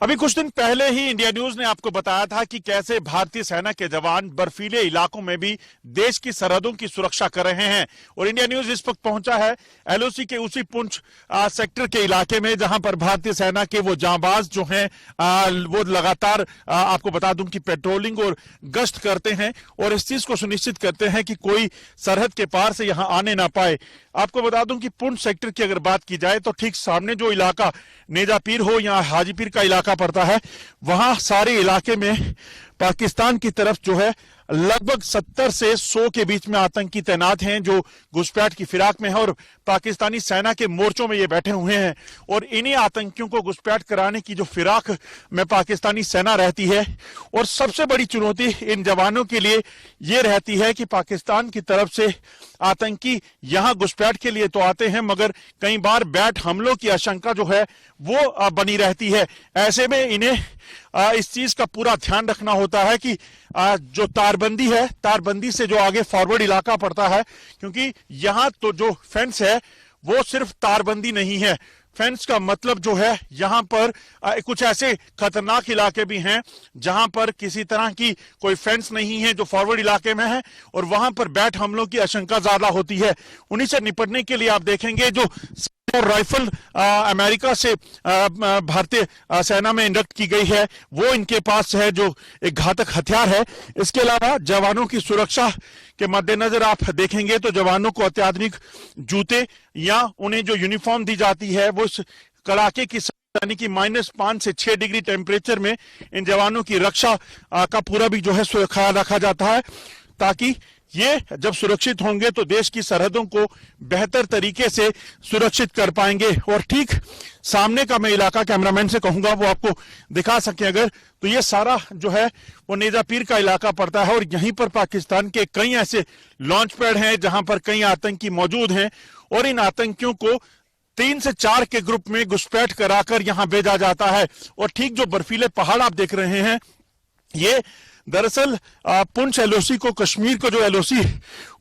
अभी कुछ दिन पहले ही इंडिया न्यूज ने आपको बताया था कि कैसे भारतीय सेना के जवान बर्फीले इलाकों में भी देश की सरहदों की सुरक्षा कर रहे हैं। और इंडिया न्यूज इस वक्त पहुंचा है एलओसी के उसी पुंछ सेक्टर के इलाके में, जहां पर भारतीय सेना के वो जांबाज जो हैं वो लगातार आपको बता दूं कि पेट्रोलिंग और गश्त करते हैं और इस चीज को सुनिश्चित करते हैं कि कोई सरहद के पार से यहां आने ना पाए। आपको बता दूं कि पुंछ सेक्टर की अगर बात की जाए तो ठीक सामने जो इलाका नेजापीर हो या हाजीपीर का इलाका पड़ता है, वहां सारे इलाके में पाकिस्तान की तरफ जो है लगभग 70 से 100 के बीच में आतंकी तैनात हैं जो घुसपैठ की फिराक में है और पाकिस्तानी सेना के मोर्चों में ये बैठे हुए हैं। और इन्हीं आतंकियों को घुसपैठ कराने की जो फिराक में पाकिस्तानी सेना रहती है, और सबसे बड़ी चुनौती इन जवानों के लिए ये रहती है कि पाकिस्तान की तरफ से आतंकी यहां घुसपैठ के लिए तो आते हैं, मगर कई बार बैठ हमलों की आशंका जो है वो बनी रहती है। ऐसे में इन्हें इस चीज का पूरा ध्यान रखना होता है कि जो तारबंदी है, तारबंदी से जो आगे फॉरवर्ड इलाका पड़ता है, क्योंकि यहां तो जो फेंस है वो सिर्फ तारबंदी नहीं है। फेंस का मतलब जो है यहां पर कुछ ऐसे खतरनाक इलाके भी हैं जहां पर किसी तरह की कोई फेंस नहीं है, जो फॉरवर्ड इलाके में है, और वहां पर बैठ हमलों की आशंका ज्यादा होती है। उन्हीं से निपटने के लिए आप देखेंगे जो राइफल अमेरिका से भारतीय सेना में इंडक्ट की गई है, वो इनके पास है, जो एक घातक हथियार है। इसके अलावा जवानों की सुरक्षा के मद्देनजर आप देखेंगे तो जवानों को अत्याधुनिक जूते या उन्हें जो यूनिफॉर्म दी जाती है वो इस कड़ाके की यानी कि -5 से 6 डिग्री टेम्परेचर में इन जवानों की रक्षा का पूरा भी जो है ख्याल रखा जाता है, ताकि ये जब सुरक्षित होंगे तो देश की सरहदों को बेहतर तरीके से सुरक्षित कर पाएंगे। और ठीक सामने का मैं इलाका कैमरामैन से कहूंगा वो आपको दिखा सके अगर, तो ये सारा जो है वो नेजापीर का इलाका पड़ता है, और यहीं पर पाकिस्तान के कई ऐसे लॉन्च पैड हैं जहां पर कई आतंकी मौजूद हैं, और इन आतंकियों को 3 से 4 के ग्रुप में घुसपैठ कराकर यहां भेजा जाता है। और ठीक जो बर्फीले पहाड़ आप देख रहे हैं, ये दरअसल पुंछ एलओसी को, कश्मीर को जो एलओसी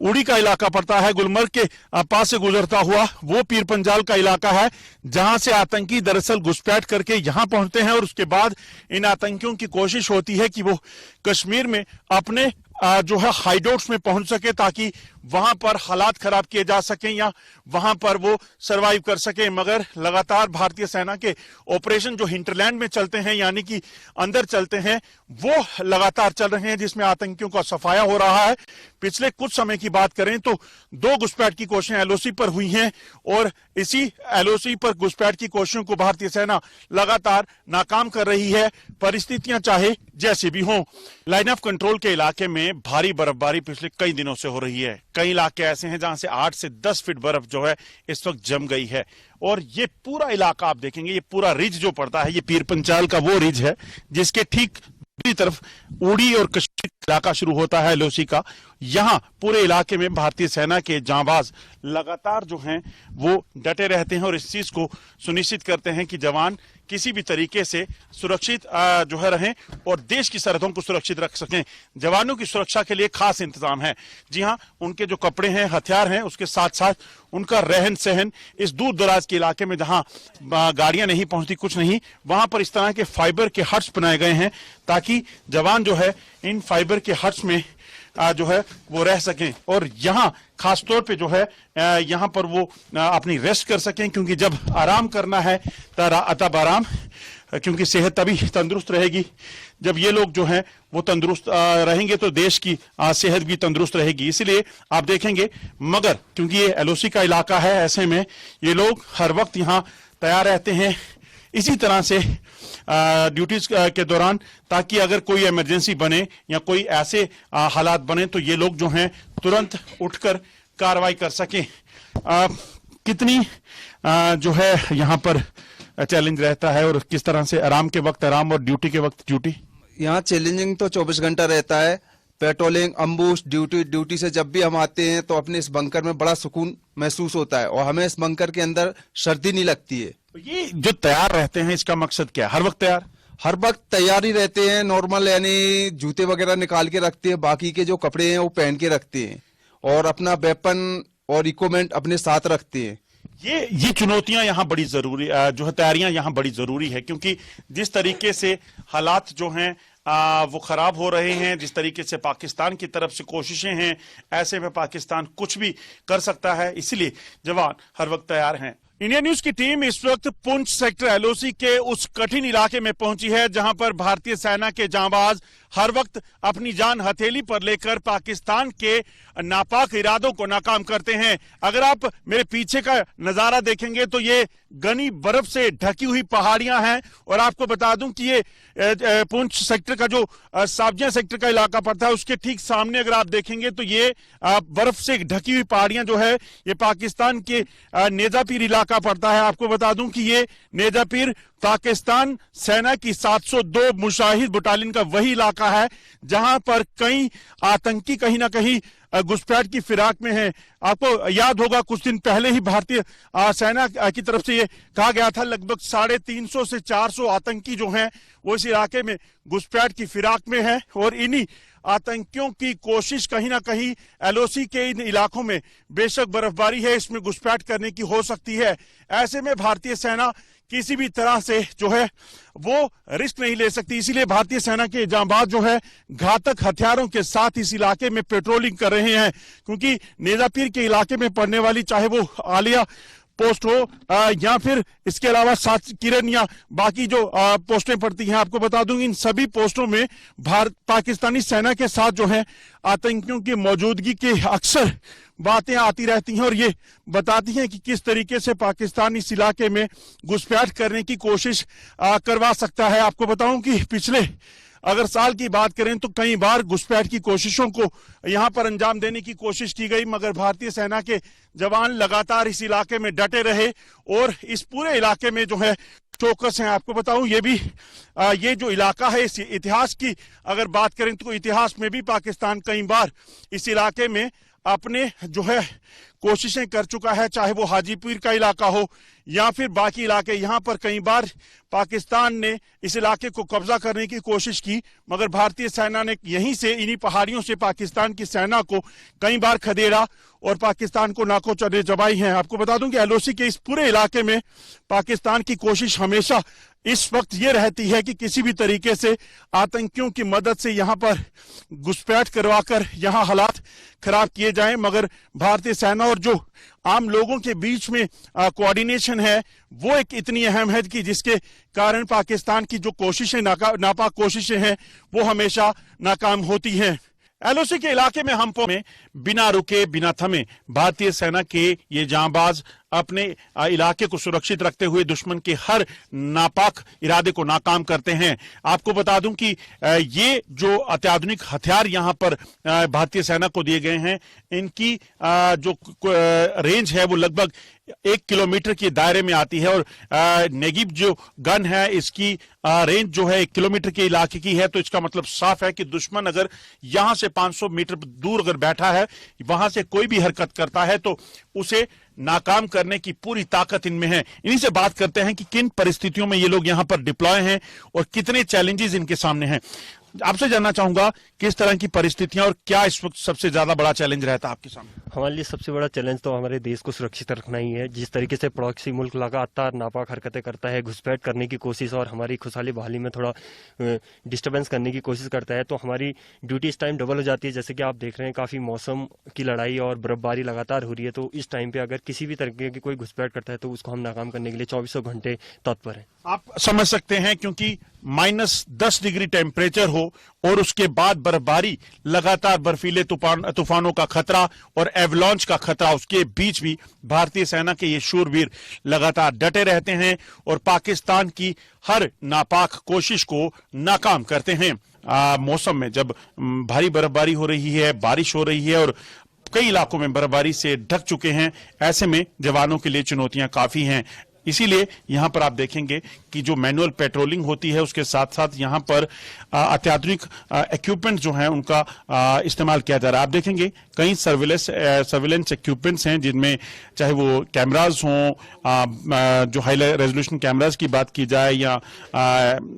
उड़ी का इलाका पड़ता है, गुलमर्ग के पास से गुजरता हुआ वो पीर पंजाल का इलाका है, जहां से आतंकी दरअसल घुसपैठ करके यहां पहुंचते हैं। और उसके बाद इन आतंकियों की कोशिश होती है कि वो कश्मीर में अपने जो है हाइडआउट्स में पहुंच सके, ताकि वहां पर हालात खराब किए जा सकें या वहां पर वो सरवाइव कर सके। मगर लगातार भारतीय सेना के ऑपरेशन जो हिंटरलैंड में चलते हैं, यानी कि अंदर चलते हैं, वो लगातार चल रहे हैं, जिसमें आतंकियों का सफाया हो रहा है। पिछले कुछ समय की बात करें तो 2 घुसपैठ की कोशिशें एलओसी पर हुई हैं, और इसी एलओसी पर घुसपैठ की कोशिशों को भारतीय सेना लगातार नाकाम कर रही है, परिस्थितियां चाहे जैसी भी हों। लाइन ऑफ कंट्रोल के इलाके में भारी बर्फबारी पिछले कई दिनों से हो रही है। कई इलाके ऐसे हैं जहां से 8 से 10 फीट बर्फ जो है इस वक्त जम गई है, और ये पूरा इलाका आप देखेंगे, ये पूरा रिज जो पड़ता है, ये पीर पंचाल का वो रिज है जिसके ठीक दूसरी तरफ उड़ी और कश्मीर इलाका शुरू होता है एलओसी का। यहां पूरे इलाके में भारतीय सेना के जांबाज लगातार जो हैं वो डटे रहते हैं और इस चीज को सुनिश्चित करते हैं कि जवान किसी भी तरीके से सुरक्षित जो है रहें और देश की सरहदों को सुरक्षित रख सकें। जवानों की सुरक्षा के लिए खास इंतजाम है। जी हां, उनके जो कपड़े हैं, हथियार हैं, उसके साथ साथ उनका रहन सहन इस दूर दराज के इलाके में जहां गाड़ियां नहीं पहुंचती, कुछ नहीं, वहां पर इस तरह के फाइबर के हट्स बनाए गए हैं, ताकि जवान जो है इन फाइबर के हट्स में जो है वो रह सकें, और यहाँ खासतौर पे जो है यहाँ पर वो अपनी रेस्ट कर सकें, क्योंकि जब आराम करना है तब आराम, क्योंकि सेहत तभी तंदुरुस्त रहेगी। जब ये लोग जो हैं वो तंदुरुस्त रहेंगे तो देश की सेहत भी तंदुरुस्त रहेगी। इसलिए आप देखेंगे, मगर क्योंकि ये एलओसी का इलाका है, ऐसे में ये लोग हर वक्त यहाँ तैयार रहते हैं इसी तरह से ड्यूटीज के दौरान, ताकि अगर कोई इमरजेंसी बने या कोई ऐसे हालात बने तो ये लोग जो हैं तुरंत उठकर कार्रवाई कर सकें। कितनी जो है यहाँ पर चैलेंज रहता है, और किस तरह से आराम के वक्त आराम और ड्यूटी के वक्त ड्यूटी? यहाँ चैलेंजिंग तो 24 घंटा रहता है। पेट्रोलिंग, अम्बुश, ड्यूटी से जब भी हम आते हैं तो अपने इस बंकर में बड़ा सुकून महसूस होता है, और हमें इस बंकर के अंदर सर्दी नहीं लगती है। ये जो तैयार रहते हैं, इसका मकसद क्या है? हर वक्त तैयार? हर वक्त तैयार ही रहते हैं। नॉर्मल यानी जूते वगैरह निकाल के रखते हैं, बाकी के जो कपड़े हैं वो पहन के रखते हैं, और अपना वेपन और इक्विपमेंट अपने साथ रखते हैं। ये चुनौतियां यहाँ बड़ी जरूरी जो है तैयारियां यहाँ बड़ी जरूरी है, क्योंकि जिस तरीके से हालात जो हैं वो खराब हो रहे हैं, जिस तरीके से पाकिस्तान की तरफ से कोशिशें हैं, ऐसे में पाकिस्तान कुछ भी कर सकता है, इसलिए जवान हर वक्त तैयार हैं। इंडिया न्यूज की टीम इस वक्त पुंछ सेक्टर एलओसी के उस कठिन इलाके में पहुंची है जहां पर भारतीय सेना के जांबाज हर वक्त अपनी जान हथेली पर लेकर पाकिस्तान के नापाक इरादों को नाकाम करते हैं। अगर आप मेरे पीछे का नजारा देखेंगे तो ये घनी बर्फ से ढकी हुई पहाड़ियां हैं, और आपको बता दूं कि ये पुंछ सेक्टर का जो साबजिया सेक्टर का इलाका पड़ता है उसके ठीक सामने अगर आप देखेंगे तो ये बर्फ से ढकी हुई पहाड़ियां जो है ये पाकिस्तान के नेजापीर इलाका पड़ता है। आपको बता दूं कि ये नेजापीर पाकिस्तान सेना की 702 मुजाहिद बटालियन का वही इलाका है जहां पर कई आतंकी कहीं ना कहीं घुसपैठ की फिराक में है। आपको याद होगा कुछ दिन पहले ही भारतीय सेना की तरफ से ये कहा गया था लगभग 350 से 400 आतंकी जो हैं वो इस इलाके में घुसपैठ की फिराक में है, और इन्हीं आतंकियों की कोशिश कहीं ना कहीं एलओसी के इन इलाकों में बेशक बर्फबारी है इसमें घुसपैठ करने की हो सकती है। ऐसे में भारतीय सेना किसी भी तरह से जो है वो रिस्क नहीं ले सकती, इसीलिए भारतीय सेना के जांबाज जो है घातक हथियारों के साथ इस इलाके में पेट्रोलिंग कर रहे हैं, क्योंकि नेजापीर के इलाके में पड़ने वाली चाहे वो आलिया पोस्ट हो या फिर इसके अलावा सात किरण या बाकी जो पोस्टें पड़ती हैं, आपको बता दूं इन सभी पोस्टों में पाकिस्तानी सेना के साथ जो है आतंकियों की मौजूदगी के अक्सर बातें आती रहती हैं, और ये बताती हैं कि किस तरीके से पाकिस्तान इस इलाके में घुसपैठ करने की कोशिश करवा सकता है। आपको बताऊं कि पिछले अगर साल की बात करें तो कई बार घुसपैठ की कोशिशों को यहां पर अंजाम देने की कोशिश की गई, मगर भारतीय सेना के जवान लगातार इस इलाके में डटे रहे और इस पूरे इलाके में जो है चौकस हैं। आपको बताऊं ये जो इलाका है इस इतिहास की अगर बात करें तो इतिहास में भी पाकिस्तान कई बार इस इलाके में अपने जो है कोशिशें कर चुका है, चाहे वो हाजीपुर का इलाका हो या फिर बाकी इलाके। यहां पर कई बार पाकिस्तान ने इस इलाके को कब्जा करने की कोशिश की, मगर भारतीय सेना ने यहीं से इन्हीं पहाड़ियों से पाकिस्तान की सेना को कई बार खदेड़ा और पाकिस्तान को नाको चने जमाई हैं। आपको बता दूं कि एलओसी के इस पूरे इलाके में पाकिस्तान की कोशिश हमेशा इस वक्त ये रहती है कि किसी भी तरीके से आतंकियों की मदद से यहां पर घुसपैठ करवाकर यहां हालात खराब किए जाएं, मगर भारतीय सेना और जो आम लोगों के बीच में कोऑर्डिनेशन है वो एक इतनी अहम है कि जिसके कारण पाकिस्तान की जो कोशिशें नापाक कोशिशें हैं वो हमेशा नाकाम होती हैं। एलओसी के इलाके में हम बिना रुके बिना थमे भारतीय सेना के ये जांबाज अपने इलाके को सुरक्षित रखते हुए दुश्मन के हर नापाक इरादे को नाकाम करते हैं। आपको बता दूं कि ये जो अत्याधुनिक हथियार यहां पर भारतीय सेना को दिए गए हैं, इनकी जो रेंज है वो लगभग 1 किलोमीटर के दायरे में आती है, और नेगीब जो गन है इसकी रेंज जो है 1 किलोमीटर के इलाके की है। तो इसका मतलब साफ है कि दुश्मन अगर यहां से 500 मीटर दूर अगर बैठा है, वहां से कोई भी हरकत करता है तो उसे नाकाम करने की पूरी ताकत इनमें है। इन्हीं से बात करते हैं कि किन परिस्थितियों में ये लोग यहां पर डिप्लॉय हैं और कितने चैलेंजेस इनके सामने हैं। आपसे जानना चाहूंगा किस तरह की परिस्थितियां और क्या इस वक्त सबसे ज्यादा बड़ा चैलेंज रहता है आपके सामने? हमारे लिए सबसे बड़ा चैलेंज तो हमारे देश को सुरक्षित रखना ही है। जिस तरीके से पड़ोसी मुल्क लगातार नापाक हरकतें करता है, घुसपैठ करने की कोशिश और हमारी खुशहाली बहाली में थोड़ा डिस्टर्बेंस करने की कोशिश करता है, तो हमारी ड्यूटी इस टाइम डबल हो जाती है। जैसे कि आप देख रहे हैं काफ़ी मौसम की लड़ाई और बर्फबारी लगातार हो रही है, तो इस टाइम पे अगर किसी भी तरीके की कोई घुसपैठ करता है तो उसको हम नाकाम करने के लिए 24 घंटे तत्पर हैं। आप समझ सकते हैं क्योंकि -10 डिग्री टेम्परेचर हो और उसके बाद बर्फबारी, लगातार बर्फीले तूफानों का खतरा और एवलॉन्च का खतरा, उसके बीच भी भारतीय सेना के ये शूरवीर लगातार डटे रहते हैं और पाकिस्तान की हर नापाक कोशिश को नाकाम करते हैं। मौसम में जब भारी बर्फबारी हो रही है, बारिश हो रही है और कई इलाकों में बर्फबारी से ढक चुके हैं, ऐसे में जवानों के लिए चुनौतियां काफी हैं। इसीलिए यहां पर आप देखेंगे कि जो मैनुअल पेट्रोलिंग होती है उसके साथ साथ यहां पर अत्याधुनिक इक्विपमेंट जो हैं उनका इस्तेमाल किया जा रहा है। आप देखेंगे कई सर्विलेंस इक्विपमेंट्स हैं जिनमें चाहे वो कैमराज हों, जो हाई रेजोल्यूशन कैमराज की बात की जाए या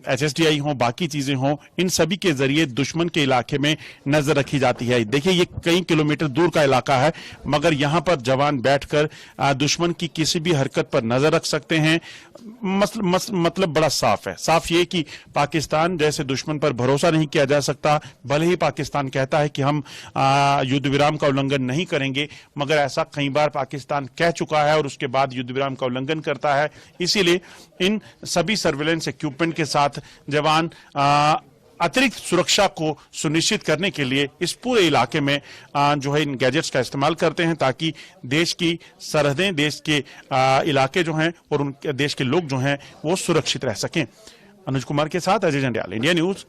HSDI हो, बाकी चीजें हों, इन सभी के जरिए दुश्मन के इलाके में नजर रखी जाती है। देखिए ये कई किलोमीटर दूर का इलाका है मगर यहां पर जवान बैठकर दुश्मन की किसी भी हरकत पर नजर रख सकते हैं। मतलब बड़ा साफ है। साफ ये कि पाकिस्तान जैसे दुश्मन पर भरोसा नहीं किया जा सकता। भले ही पाकिस्तान कहता है कि हम युद्ध विराम का उल्लंघन नहीं करेंगे मगर ऐसा कई बार पाकिस्तान कह चुका है और उसके बाद युद्ध विराम का उल्लंघन करता है। इसीलिए इन सभी सर्विलेंस इक्विपमेंट के साथ जवान अतिरिक्त सुरक्षा को सुनिश्चित करने के लिए इस पूरे इलाके में जो है इन गैजेट्स का इस्तेमाल करते हैं ताकि देश की सरहदें, देश के इलाके जो हैं और उनके देश के लोग जो हैं वो सुरक्षित रह सकें। अनुज कुमार के साथ अजय जंडियाल, इंडिया न्यूज।